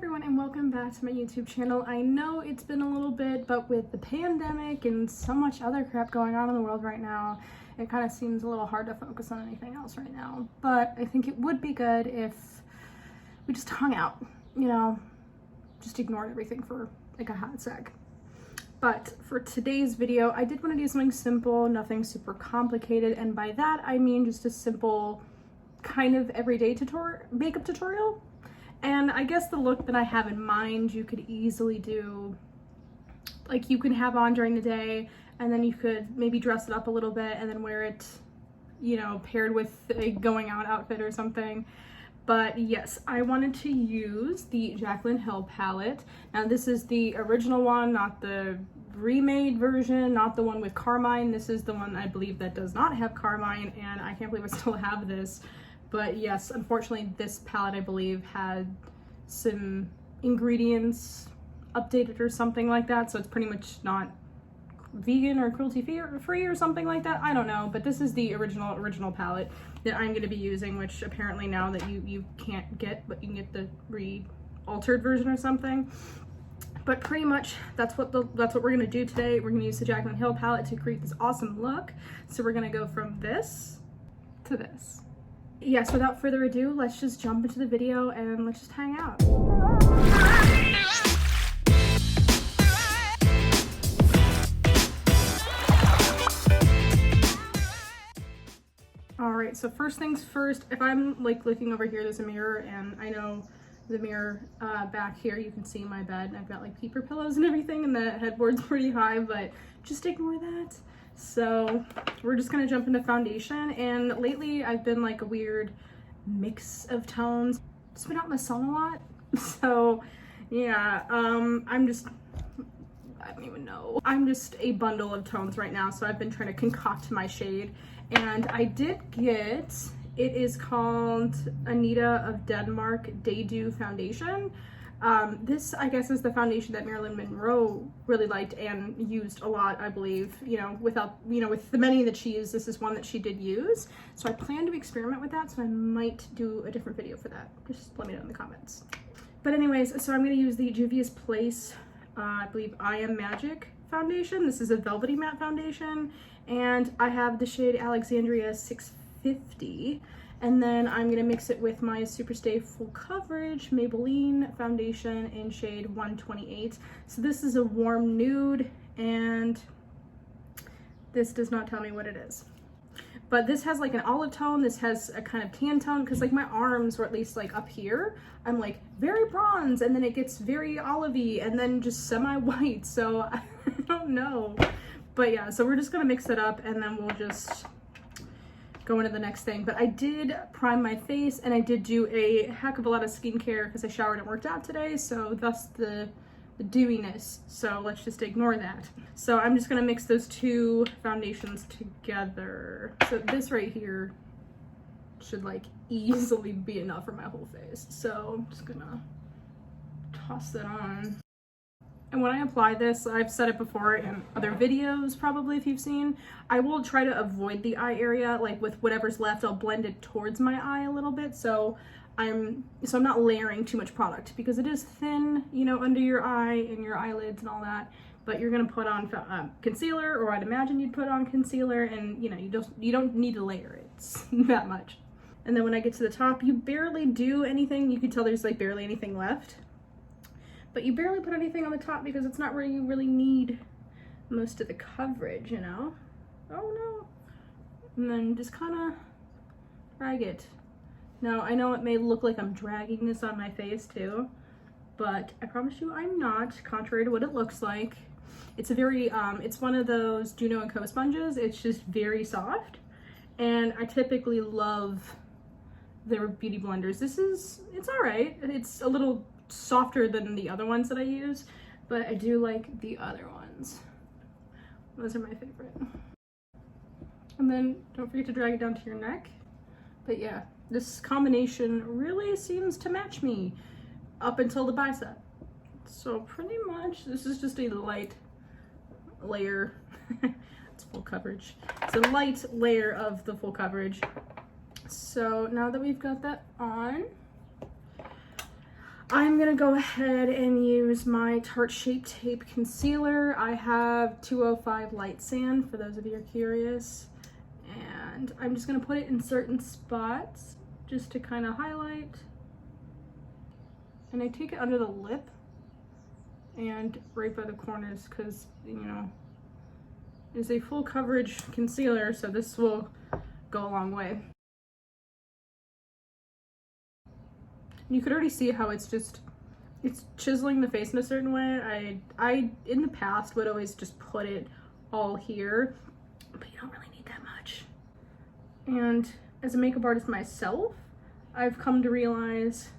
everyone, and welcome back to my YouTube channel. I know it's been a little bit, but with the pandemic and so much other crap going on in the world right now, it kind of seems a little hard to focus on anything else right now. But I think it would be good if we just hung out, you know, just ignored everything for like a hot sec. But for today's video, I did want to do something simple, nothing super complicated, and by that I mean just a simple kind of everyday makeup tutorial. And I guess the look that I have in mind, you could easily do, like you can have on during the day and then you could maybe dress it up a little bit and then wear it, you know, paired with a going out outfit or something. But yes, I wanted to use the Jaclyn Hill palette. Now this is the original one, not the remade version, not the one with carmine. This is the one I believe that does not have carmine, and I can't believe I still have this. But yes, unfortunately this palette I believe had some ingredients updated or something like that, so it's pretty much not vegan or cruelty free or something like that. I don't know, but this is the original palette that I'm going to be using, which apparently now that you can't get, but you can get the re-altered version or something. But pretty much that's what we're going to do today. We're going to use the Jaclyn Hill palette to create this awesome look. So we're going to go from this to this. Yes, without further ado, let's just jump into the video and let's just hang out. All right, so first things first, if I'm like looking over here, there's a mirror, and I know the mirror back here, you can see my bed, and I've got like peeper pillows and everything, and the headboard's pretty high, but just ignore that. So we're just gonna jump into foundation, and lately I've been like a weird mix of tones. Just been out in the sun a lot, so yeah, I don't even know. I'm just a bundle of tones right now, so I've been trying to concoct my shade, and I did get, it is called Anita of Denmark Day Dew Foundation. This, I guess, is the foundation that Marilyn Monroe really liked and used a lot, I believe, you know, with the many that she used, this is one that she did use. So I plan to experiment with that, so I might do a different video for that. Just let me know in the comments. But anyways, so I'm going to use the Juvia's Place, I believe I Am Magic foundation. This is a velvety matte foundation, and I have the shade Alexandria 650. And then I'm going to mix it with my Superstay Full Coverage Maybelline foundation in shade 128. So this is a warm nude, and this does not tell me what it is. But this has like an olive tone, this has a kind of tan tone, because like my arms, or at least like up here, I'm like very bronze, and then it gets very olivey, and then just semi-white, so I don't know. But yeah, so we're just going to mix it up, and then we'll just go into the next thing. But I did prime my face, and I did do a heck of a lot of skincare because I showered and worked out today, so thus the dewiness. So let's just ignore that. So I'm just gonna mix those two foundations together. So this right here should like easily be enough for my whole face. So I'm just gonna toss that on. And when I apply this, I've said it before in other videos probably if you've seen, I will try to avoid the eye area. Like with whatever's left, I'll blend it towards my eye a little bit, so I'm not layering too much product, because it is thin, you know, under your eye and your eyelids and all that. But you're gonna put on concealer, or I'd imagine you'd put on concealer, and you know, you don't need to layer it that much. And then when I get to the top, you barely do anything. You can tell there's like barely anything left. But you barely put anything on the top because it's not where you really need most of the coverage, you know? Oh no. And then just kind of drag it. Now, I know it may look like I'm dragging this on my face too, but I promise you I'm not, contrary to what it looks like. It's a very, it's one of those Juno and Co sponges. It's just very soft, and I typically love their beauty blenders. It's all right. It's a little softer than the other ones that I use, but I do like the other ones. Those are my favorite. And then don't forget to drag it down to your neck. But yeah, this combination really seems to match me up until the bicep. So pretty much this is just a light layer. It's full coverage. It's a light layer of the full coverage. So now that we've got that on, I'm gonna go ahead and use my Tarte Shape Tape Concealer. I have 205 Light Sand, for those of you who are curious. And I'm just gonna put it in certain spots, just to kind of highlight. And I take it under the lip and right by the corners, because, you know, it's a full coverage concealer, so this will go a long way. You could already see how it's chiseling the face in a certain way. I in the past would always just put it all here, but you don't really need that much. And as a makeup artist myself, I've come to realize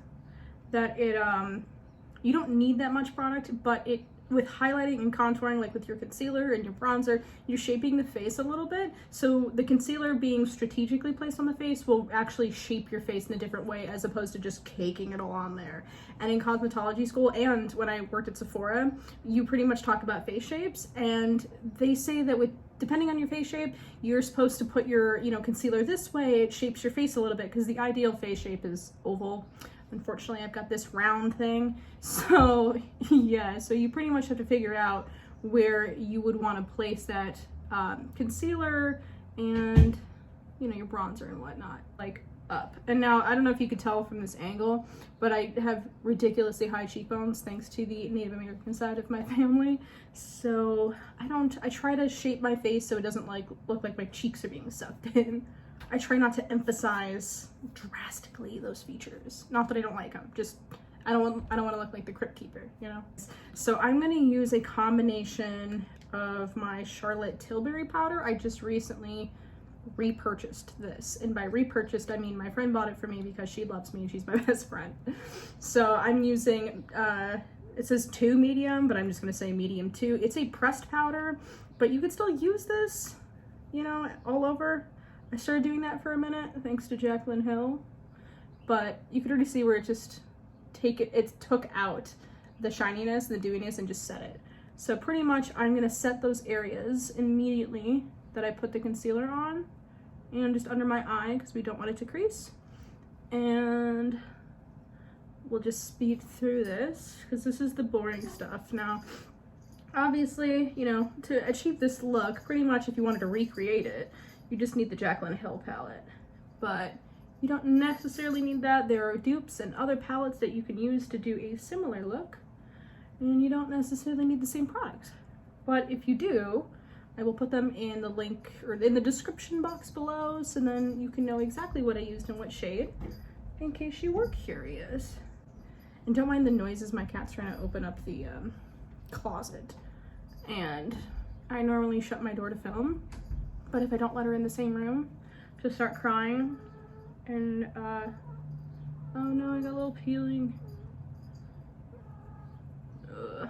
that you don't need that much product, but with highlighting and contouring, like with your concealer and your bronzer, you're shaping the face a little bit. So the concealer being strategically placed on the face will actually shape your face in a different way, as opposed to just caking it all on there. And in cosmetology school, and when I worked at Sephora, you pretty much talk about face shapes, and they say that depending on your face shape, you're supposed to put your, you know, concealer this way. It shapes your face a little bit, because the ideal face shape is oval. Unfortunately, I've got this round thing. So yeah, so you pretty much have to figure out where you would want to place that concealer and, you know, your bronzer and whatnot, like up. And now, I don't know if you could tell from this angle, but I have ridiculously high cheekbones thanks to the Native American side of my family. So I try to shape my face so it doesn't like look like my cheeks are being sucked in. I try not to emphasize drastically those features. Not that I don't like them, just I don't want to look like the Crypt Keeper, you know? So I'm gonna use a combination of my Charlotte Tilbury powder. I just recently repurchased this, and by repurchased I mean my friend bought it for me because she loves me and she's my best friend. So I'm using it says 2 medium, but I'm just gonna say medium 2. It's a pressed powder, but you could still use this, you know, all over. I started doing that for a minute thanks to Jaclyn Hill, but you could already see where it just took out the shininess, the dewiness, and just set it. So pretty much I'm gonna set those areas immediately that I put the concealer on, and just under my eye, because we don't want it to crease. And we'll just speed through this, because this is the boring stuff. Now, obviously, you know, to achieve this look, pretty much if you wanted to recreate it, you just need the Jaclyn Hill palette. But you don't necessarily need that. There are dupes and other palettes that you can use to do a similar look, and you don't necessarily need the same products. But if you do, I will put them in the link or in the description box below, so then you can know exactly what I used and what shade, in case you were curious. And don't mind the noises, my cat's trying to open up the closet. And I normally shut my door to film, but if I don't let her in the same room, she'll start crying. And oh no, I got a little peeling. Ugh.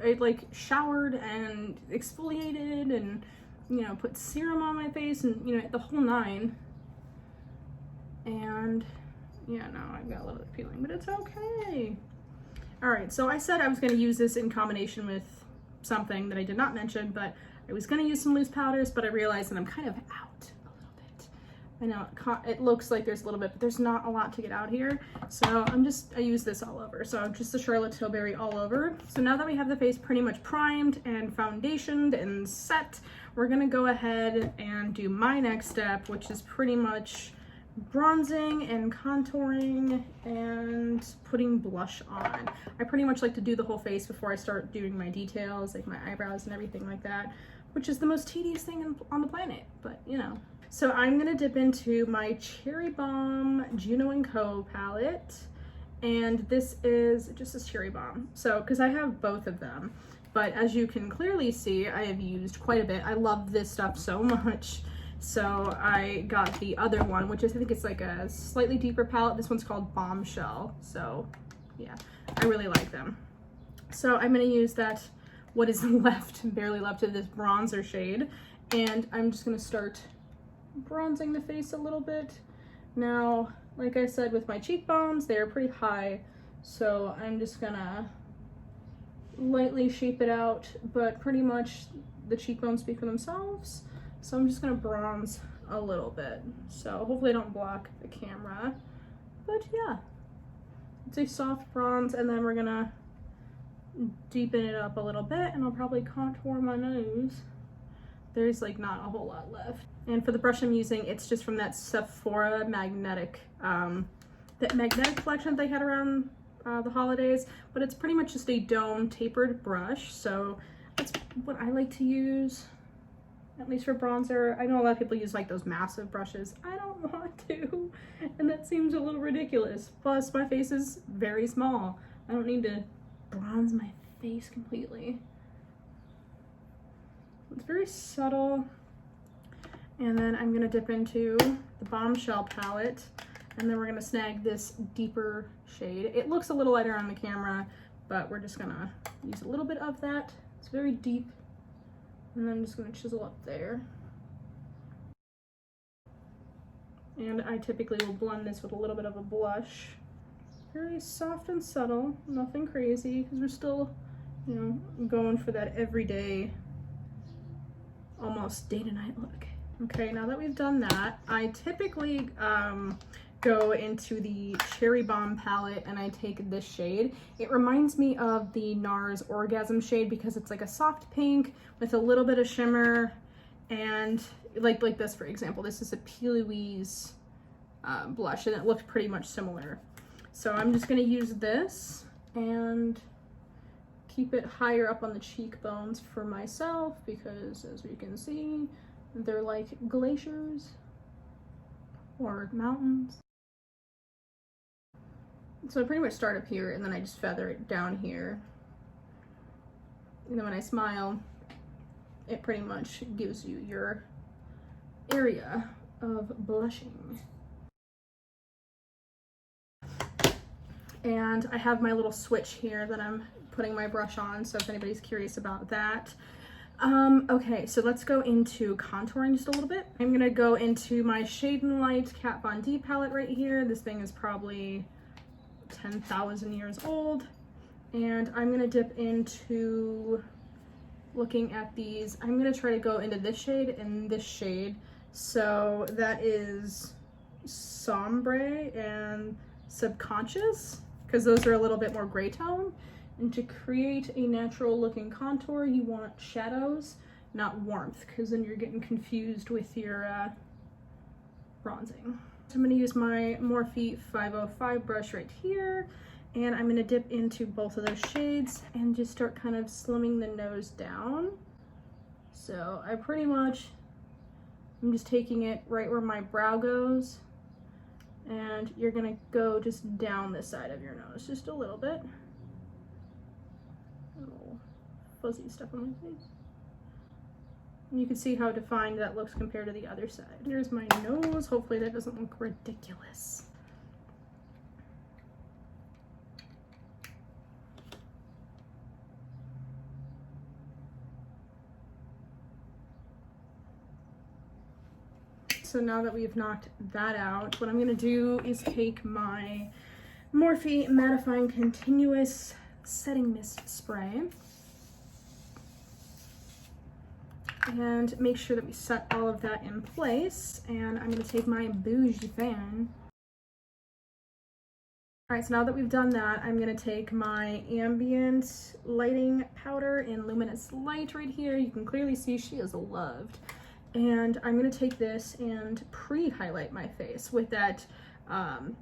I like showered and exfoliated and, you know, put serum on my face and, you know, the whole 9. And yeah, no, I got a little bit of peeling, but it's okay. All right, so I said I was gonna use this in combination with something that I did not mention, but I was gonna use some loose powders, but I realized that I'm kind of out a little bit. I know it looks like there's a little bit, but there's not a lot to get out here. So I use this all over. So just the Charlotte Tilbury all over. So now that we have the face pretty much primed and foundationed and set, we're gonna go ahead and do my next step, which is pretty much bronzing and contouring and putting blush on. I pretty much like to do the whole face before I start doing my details, like my eyebrows and everything like that, which is the most tedious thing on the planet, but you know. So I'm gonna dip into my Cherrybomb Juno & Co palette, and this is just a Cherrybomb. So, because I have both of them, but as you can clearly see, I have used quite a bit. I love this stuff so much. So I got the other one, which is, I think it's like a slightly deeper palette. This one's called Bombshell. So yeah, I really like them. So I'm gonna use that, what is left, barely left of this bronzer shade, and I'm just gonna start bronzing the face a little bit. Now, like I said, with my cheekbones, they're pretty high, so I'm just gonna lightly shape it out, but pretty much the cheekbones speak for themselves. So I'm just gonna bronze a little bit. So hopefully I don't block the camera. but yeah, it's a soft bronze, and then we're gonna deepen it up a little bit, and I'll probably contour my nose. There's like not a whole lot left. And for the brush I'm using, it's just from that Sephora magnetic, that magnetic collection that they had around the holidays, but it's pretty much just a dome tapered brush, so that's what I like to use, at least for bronzer. I know a lot of people use like those massive brushes. I don't want to, and that seems a little ridiculous. Plus, my face is very small. I don't need to bronze my face completely. It's very subtle. And then I'm gonna dip into the Bombshell palette, and then we're gonna snag this deeper shade. It looks a little lighter on the camera, but we're just gonna use a little bit of that. It's very deep. And then I'm just gonna chisel up there. And I typically will blend this with a little bit of a blush. Very soft and subtle, nothing crazy, because we're still, you know, going for that everyday, almost day to night look. Okay, now that we've done that, I typically go into the Cherrybomb palette and I take this shade. It reminds me of the NARS Orgasm shade because it's like a soft pink with a little bit of shimmer, and like this, for example, this is a P.Louise blush, and it looked pretty much similar. So I'm just gonna use this and keep it higher up on the cheekbones for myself, because as we can see, they're like glaciers or mountains. So I pretty much start up here and then I just feather it down here. And then when I smile, it pretty much gives you your area of blushing. And I have my little switch here that I'm putting my brush on, so if anybody's curious about that. Okay, so let's go into contouring just a little bit. I'm gonna go into my Shade and Light Kat Von D palette right here. This thing is probably 10,000 years old. And I'm gonna dip into looking at these. I'm gonna try to go into this shade and this shade. So that is Sombre and Subconscious, because those are a little bit more gray tone. And to create a natural looking contour, you want shadows, not warmth, because then you're getting confused with your bronzing. So I'm gonna use my Morphe 505 brush right here, and I'm gonna dip into both of those shades and just start kind of slimming the nose down. So I pretty much, I'm just taking it right where my brow goes, and you're gonna go just down this side of your nose, just a little bit. Little fuzzy stuff on my face. And you can see how defined that looks compared to the other side. Here's my nose. Hopefully that doesn't look ridiculous. So now that we've knocked that out, what I'm gonna do is take my Morphe Mattifying Continuous Setting Mist Spray and make sure that we set all of that in place. And I'm gonna take my Bougie fan. All right, so now that we've done that, I'm gonna take my Ambient lighting powder in Luminous Light right here. You can clearly see she is loved. And I'm gonna take this and pre-highlight my face with that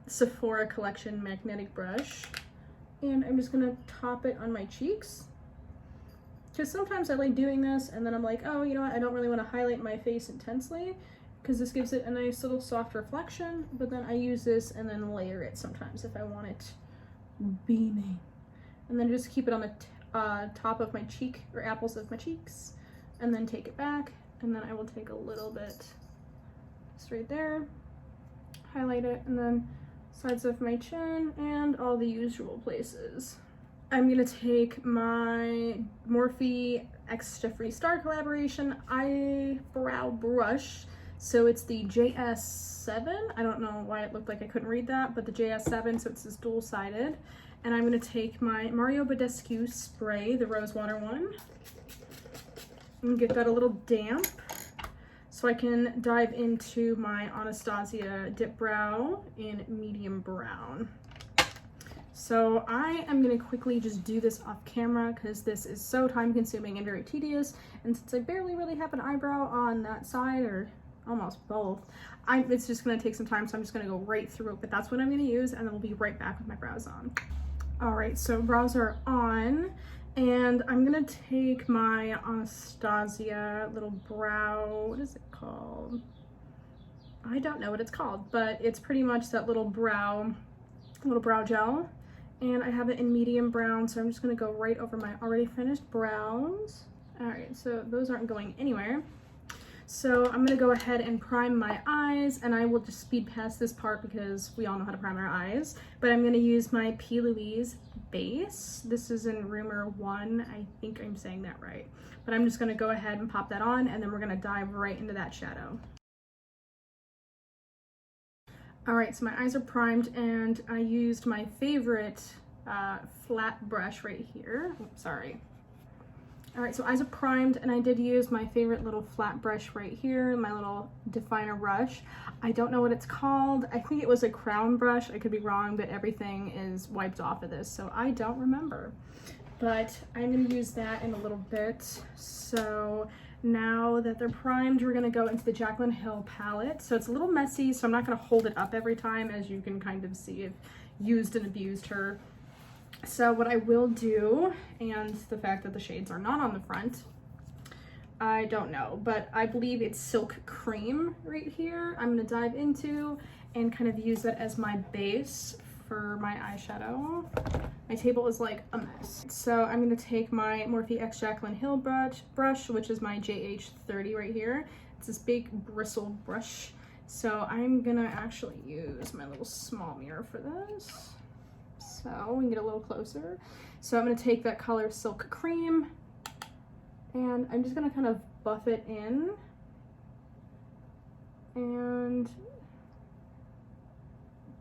Sephora Collection magnetic brush. And I'm just gonna top it on my cheeks. Because sometimes I like doing this and then I'm like, oh, you know what, I don't really wanna highlight my face intensely because this gives it a nice little soft reflection, but then I use this and then layer it sometimes if I want it beaming. And then just keep it on the top of my cheek, or apples of my cheeks, and then take it back. And then I will take a little bit just right there, highlight it, and then sides of my chin and all the usual places. I'm gonna take my Morphe Extra Free Star Collaboration eyebrow brush. So it's the JS7. I don't know why it looked like I couldn't read that, but the JS7, so it's this dual-sided. And I'm gonna take my Mario Badescu spray, the rose water one, and get that a little damp. So so I can dive into my Anastasia Dip Brow in medium brown. So I am going to quickly just do this off camera because this is so time consuming and very tedious, and since I barely really have an eyebrow on that side, or almost both, it's just going to take some time, so I'm just going to go right through it, but that's what I'm going to use, and then we'll be right back with my brows on. Alright, so brows are on, and I'm going to take my Anastasia little brow, what is it called? I don't know what it's called, but it's pretty much that little brow gel. And I have it in medium brown, so I'm just gonna go right over my already finished brows. All right, so those aren't going anywhere. So I'm gonna go ahead and prime my eyes, and I will just speed past this part because we all know how to prime our eyes. But I'm gonna use my P.Louise base. This is in Rumour 1, I think I'm saying that right. But I'm just gonna go ahead and pop that on, and then we're gonna dive right into that shadow. All right, so my eyes are primed, and I used my favorite flat brush right here. Oops, sorry. All right, so eyes are primed, and I did use my favorite little flat brush right here, my little definer brush. I don't know what it's called. I think it was a crown brush. I could be wrong, but everything is wiped off of this, so I don't remember. But I'm gonna use that in a little bit. So now that they're primed, we're gonna go into the Jaclyn Hill palette. So it's a little messy, so I'm not gonna hold it up every time, as you can kind of see. I've used and abused her. So what I will do, and the fact that the shades are not on the front, I don't know, but I believe it's Silk Cream right here. I'm gonna dive into and kind of use that as my base for my eyeshadow. My table is like a mess. So I'm gonna take my Morphe X Jaclyn Hill brush, which is my JH30 right here. It's this big bristled brush. So I'm gonna actually use my little small mirror for this. So we can get a little closer. So I'm gonna take that color Silk Cream, and I'm just gonna kind of buff it in. And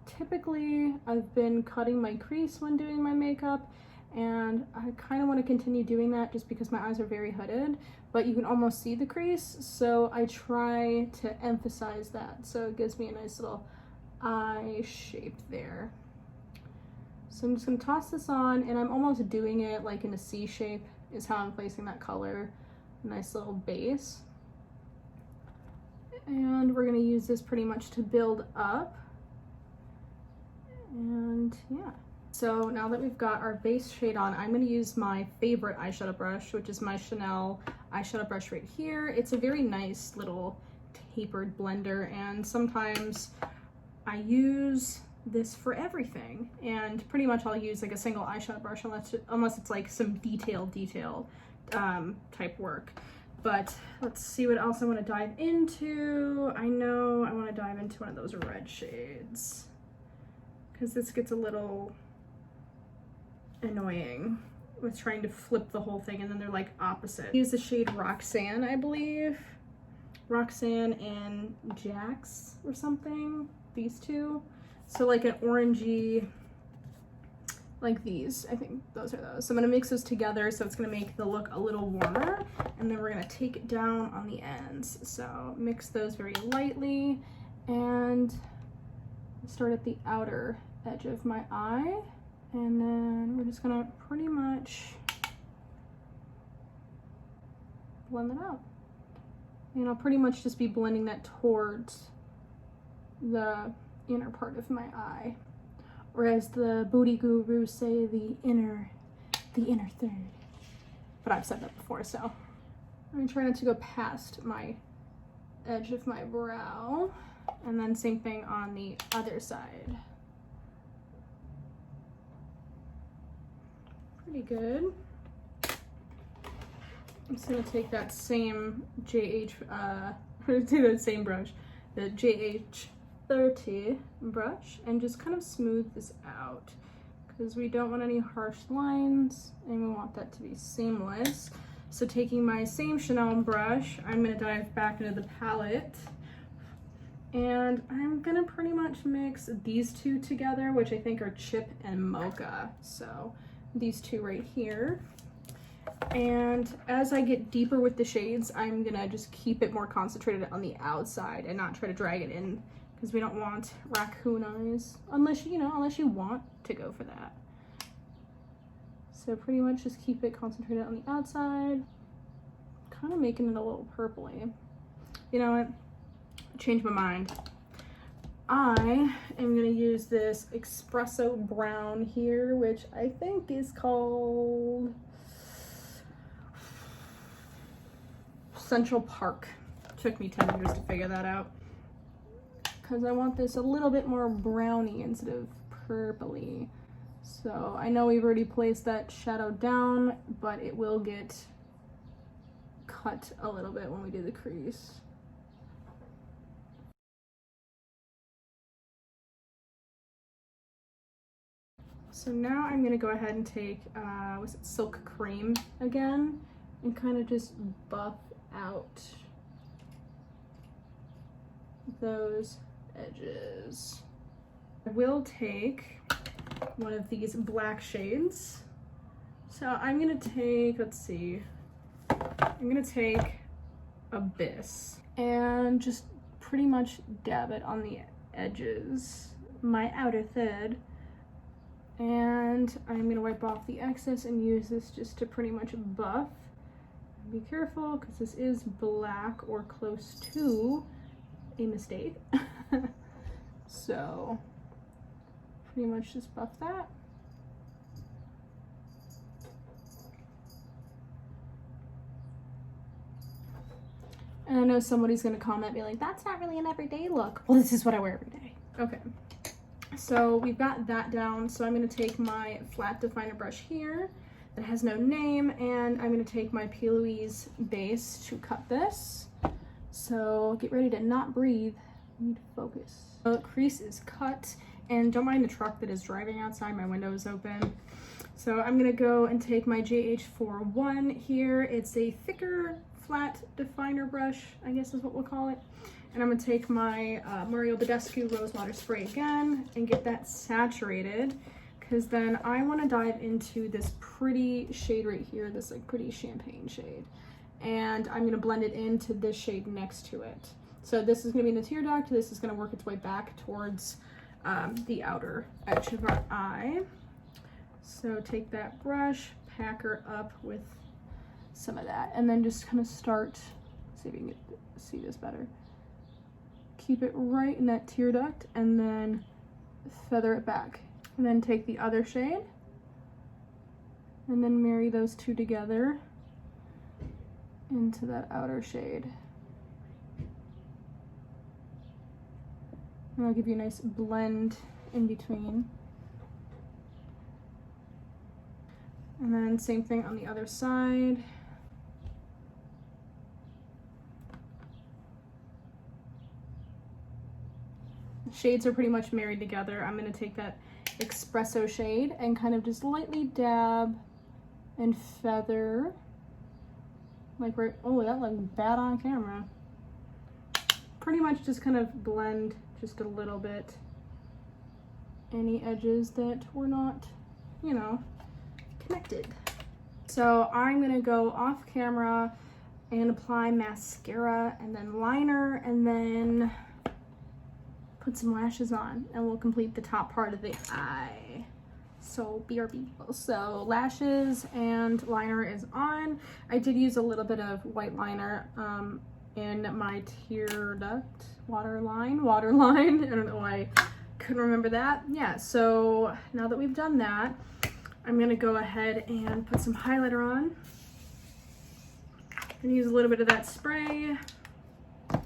typically I've been cutting my crease when doing my makeup, and I kind of want to continue doing that just because my eyes are very hooded, but you can almost see the crease, so I try to emphasize that, so it gives me a nice little eye shape there. So I'm just going to toss this on, and I'm almost doing it like in a C shape is how I'm placing that color. Nice little base. And we're going to use this pretty much to build up. And yeah. So now that we've got our base shade on, I'm going to use my favorite eyeshadow brush, which is my Chanel eyeshadow brush right here. It's a very nice little tapered blender, and sometimes I use this for everything, and pretty much I'll use like a single eyeshadow brush unless it's like some detail type work. But let's see what else I want to dive into. I know I want to dive into one of those red shades because this gets a little annoying with trying to flip the whole thing and then they're like opposite. Use the shade Roxanne, I believe. Roxanne and Jax or something, these two. So like an orangey, like these, I think those are those. So I'm gonna mix those together so it's gonna make the look a little warmer, and then we're gonna take it down on the ends. So mix those very lightly, and start at the outer edge of my eye, and then we're just gonna pretty much blend that out. And I'll pretty much just be blending that towards the inner part of my eye, or as the booty gurus say, the inner third. But I've said that before, so I'm trying not to go past my edge of my brow, and then same thing on the other side. Pretty good. I'm just gonna take that same brush, the JH30 brush, and just kind of smooth this out because we don't want any harsh lines and we want that to be seamless. So taking my same Chanel brush, I'm gonna dive back into the palette, and I'm gonna pretty much mix these two together, which I think are Chip and Mocha. So these two right here. And as I get deeper with the shades, I'm gonna just keep it more concentrated on the outside and not try to drag it in, because we don't want raccoon eyes, unless unless you want to go for that. So pretty much just keep it concentrated on the outside, kind of making it a little purpley. You know what? Change my mind. I am going to use this espresso brown here, which I think is called Central Park. Took me 10 years to figure that out, because I want this a little bit more browny instead of purpley. So I know we've already placed that shadow down, but it will get cut a little bit when we do the crease. So now I'm gonna go ahead and take, was it Silk Cream again, and kind of just buff out those edges. I will take one of these black shades. So I'm gonna take, let's see, I'm gonna take Abyss and just pretty much dab it on the edges, my outer third. And I'm gonna wipe off the excess and use this just to pretty much buff. Be careful, because this is black or close to a mistake. So pretty much just buff that. And I know somebody's gonna comment, be like, that's not really an everyday look. Well, this is what I wear every day. Okay. So we've got that down. So I'm going to take my flat definer brush here that has no name, and I'm going to take my P.Louise base to cut this. So get ready to not breathe. I need to focus. The crease is cut, and don't mind the truck that is driving outside. My window is open. So I'm going to go and take my JH41 here. It's a thicker flat definer brush, I guess is what we'll call it. And I'm gonna take my Mario Badescu Rose Water Spray again and get that saturated, because then I want to dive into this pretty shade right here, this like pretty champagne shade. And I'm gonna blend it into this shade next to it. So this is gonna be in the tear duct, this is gonna work its way back towards the outer edge of our eye. So take that brush, pack her up with some of that, and then just kind of start, see if you can get, see this better. Keep it right in that tear duct and then feather it back. And then take the other shade and then marry those two together into that outer shade. And I'll give you a nice blend in between. And then same thing on the other side. Shades are pretty much married together. I'm going to take that espresso shade and kind of just lightly dab and feather. Like right, oh, that looked bad on camera. Pretty much just kind of blend just a little bit any edges that were not, you know, connected. So I'm going to go off camera and apply mascara and then liner and then put some lashes on, and we'll complete the top part of the eye. So BRB. So lashes and liner is on. I did use a little bit of white liner in my tear duct waterline. I don't know why I couldn't remember that. Yeah, so now that we've done that, I'm gonna go ahead and put some highlighter on and use a little bit of that spray.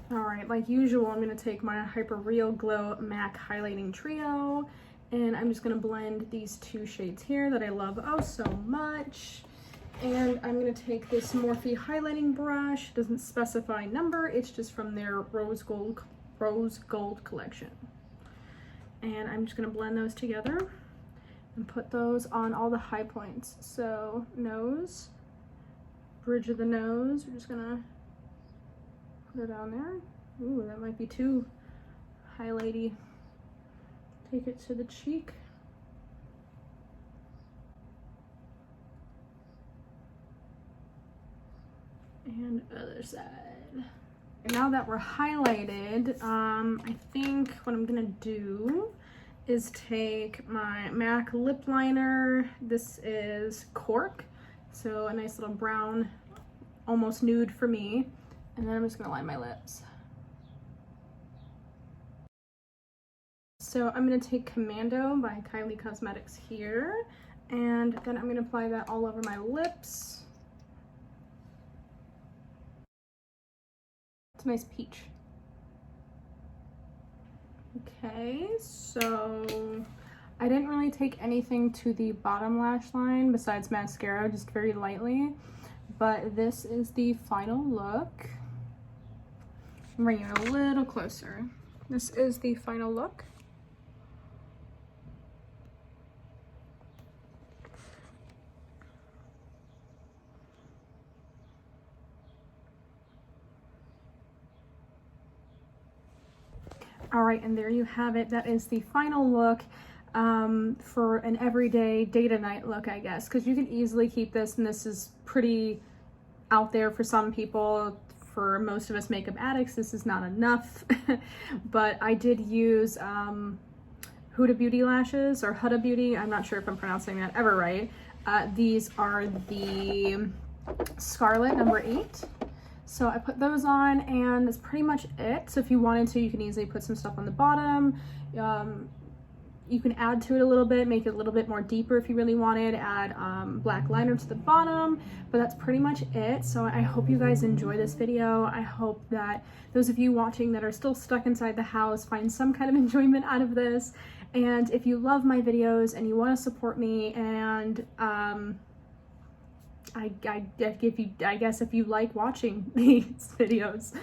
All right, like usual, I'm gonna take my Hyper Real Glow MAC Highlighting Trio, and I'm just gonna blend these two shades here that I love oh so much. And I'm gonna take this Morphe highlighting brush. It doesn't specify number, it's just from their Rose Gold collection. And I'm just gonna blend those together and put those on all the high points. So nose, bridge of the nose, we're just gonna put it down there. Ooh, that might be too highlighty. Take it to the cheek. And other side. Now that we're highlighted, I think what I'm gonna do is take my MAC lip liner. This is Cork, so a nice little brown, almost nude for me. And then I'm just gonna line my lips. So I'm gonna take Commando by Kylie Cosmetics here, and then I'm gonna apply that all over my lips. It's a nice peach. Okay, so I didn't really take anything to the bottom lash line besides mascara, just very lightly. But this is the final look. I'm bringing it a little closer. This is the final look. All right, and there you have it. That is the final look for an everyday day to night look, I guess, because you can easily keep this, and this is pretty out there for some people. For most of us makeup addicts, this is not enough. But I did use Huda Beauty lashes, or Huda Beauty. I'm not sure if I'm pronouncing that ever right. These are the Scarlet number 8. So I put those on, and that's pretty much it. So if you wanted to, you can easily put some stuff on the bottom. You can add to it a little bit, make it a little bit more deeper if you really wanted, add black liner to the bottom, but that's pretty much it. So I hope you guys enjoy this video. I hope that those of you watching that are still stuck inside the house find some kind of enjoyment out of this. And if you love my videos and you want to support me, and I guess if you like watching these videos,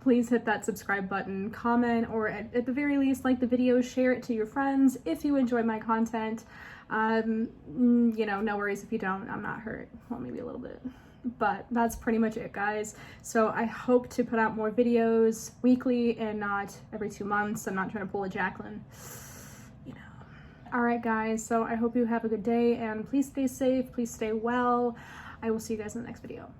please hit that subscribe button, comment, or at the very least, like the video, share it to your friends if you enjoy my content. You know, no worries if you don't, I'm not hurt. Well, maybe a little bit. But that's pretty much it, guys. So I hope to put out more videos weekly and not every 2 months. I'm not trying to pull a Jaclyn, you know. All right, guys, so I hope you have a good day, and please stay safe, please stay well. I will see you guys in the next video.